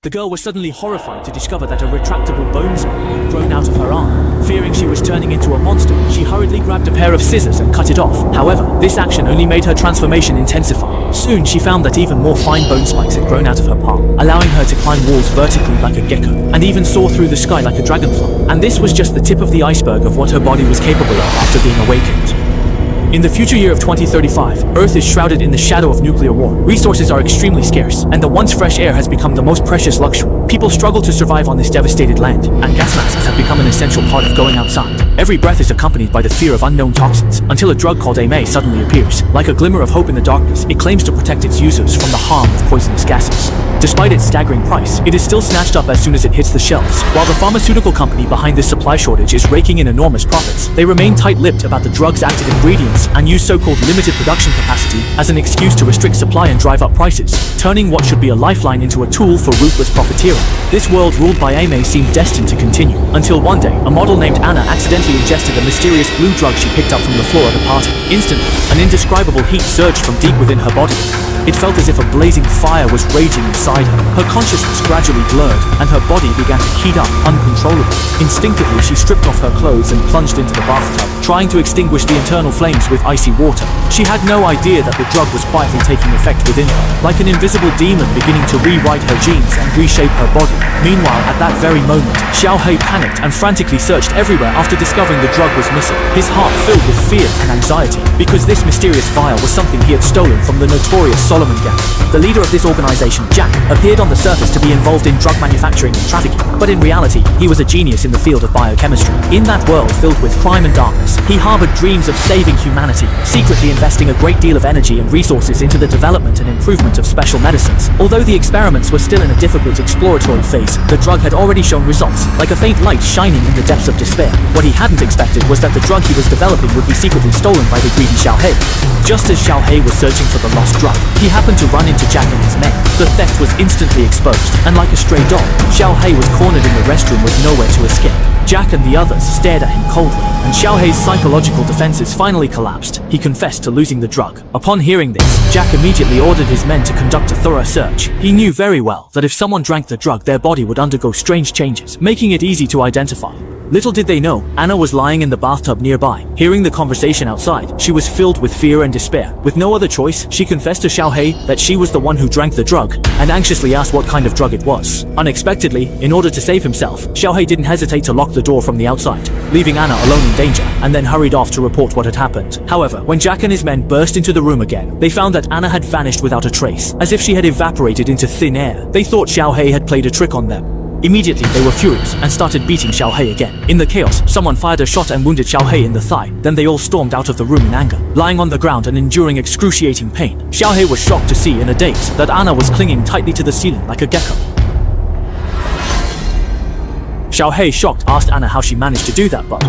The girl was suddenly horrified to discover that a retractable bone spike had grown out of her arm. Fearing she was turning into a monster, she hurriedly grabbed a pair of scissors and cut it off. However, this action only made her transformation intensify. Soon, she found that even more fine bone spikes had grown out of her palm, allowing her to climb walls vertically like a gecko, and even soar through the sky like a dragonfly. And this was just the tip of the iceberg of what her body was capable of after being awakened. In the future year of 2035, Earth is shrouded in the shadow of nuclear war. Resources are extremely scarce, and the once fresh air has become the most precious luxury. People struggle to survive on this devastated land, and gas masks have become an essential part of going outside. Every breath is accompanied by the fear of unknown toxins, until a drug called AMA suddenly appears. Like a glimmer of hope in the darkness, it claims to protect its users from the harm of poisonous gases. Despite its staggering price, it is still snatched up as soon as it hits the shelves. While the pharmaceutical company behind this supply shortage is raking in enormous profits, they remain tight-lipped about the drug's active ingredients and use so-called limited production capacity as an excuse to restrict supply and drive up prices, turning what should be a lifeline into a tool for ruthless profiteering. This world ruled by AMA seemed destined to continue, until one day, a model named Anna accidentally ingested a mysterious blue drug she picked up from the floor at a party. Instantly, an indescribable heat surged from deep within her body. It felt as if a blazing fire was raging inside her. Her consciousness gradually blurred, and her body began to heat up uncontrollably. Instinctively, she stripped off her clothes and plunged into the bathtub, trying to extinguish the internal flames with icy water. She had no idea that the drug was quietly taking effect within her, like an invisible demon beginning to rewrite her genes and reshape her body. Meanwhile, at that very moment, Xiaohei panicked and frantically searched everywhere after discovering the drug was missing. His heart filled with fear and anxiety, because this mysterious vial was something he had stolen from the notorious Solomon gang. The leader of this organization, Jack, appeared on the surface to be involved in drug manufacturing and trafficking, but in reality, he was a genius in the field of biochemistry. In that world filled with crime and darkness, he harbored dreams of saving humanity, secretly investing a great deal of energy and resources into the development and improvement of special medicines. Although the experiments were still in a difficult exploratory phase, the drug had already shown results, like a faint light shining in the depths of despair. What he hadn't expected was that the drug he was developing would be secretly stolen by the greedy Xiaohei. Just as Xiaohei was searching for the lost drug, he happened to run into Jack and his men. The theft was instantly exposed, and like a stray dog, Xiaohei was cornered in the restroom with nowhere to escape. Jack and the others stared at him coldly, and Xiaohei's psychological defenses finally collapsed. He confessed to losing the drug. Upon hearing this, Jack immediately ordered his men to conduct a thorough search. He knew very well that if someone drank the drug, their body would undergo strange changes, making it easy to identify. Little did they know, Anna was lying in the bathtub nearby. Hearing the conversation outside, she was filled with fear and despair. With no other choice, she confessed to Xiaohei that she was the one who drank the drug, and anxiously asked what kind of drug it was. Unexpectedly, in order to save himself, Xiaohei didn't hesitate to lock the door from the outside, leaving Anna alone in danger, and then hurried off to report what had happened. However, when Jack and his men burst into the room again, they found that Anna had vanished without a trace, as if she had evaporated into thin air. They thought Xiaohei had played a trick on them. Immediately, they were furious and started beating Xiaohei again. In the chaos, someone fired a shot and wounded Xiaohei in the thigh. Then they all stormed out of the room in anger. Lying on the ground and enduring excruciating pain, Xiaohei was shocked to see in a daze that Anna was clinging tightly to the ceiling like a gecko. Xiaohei, shocked, asked Anna how she managed to do that, but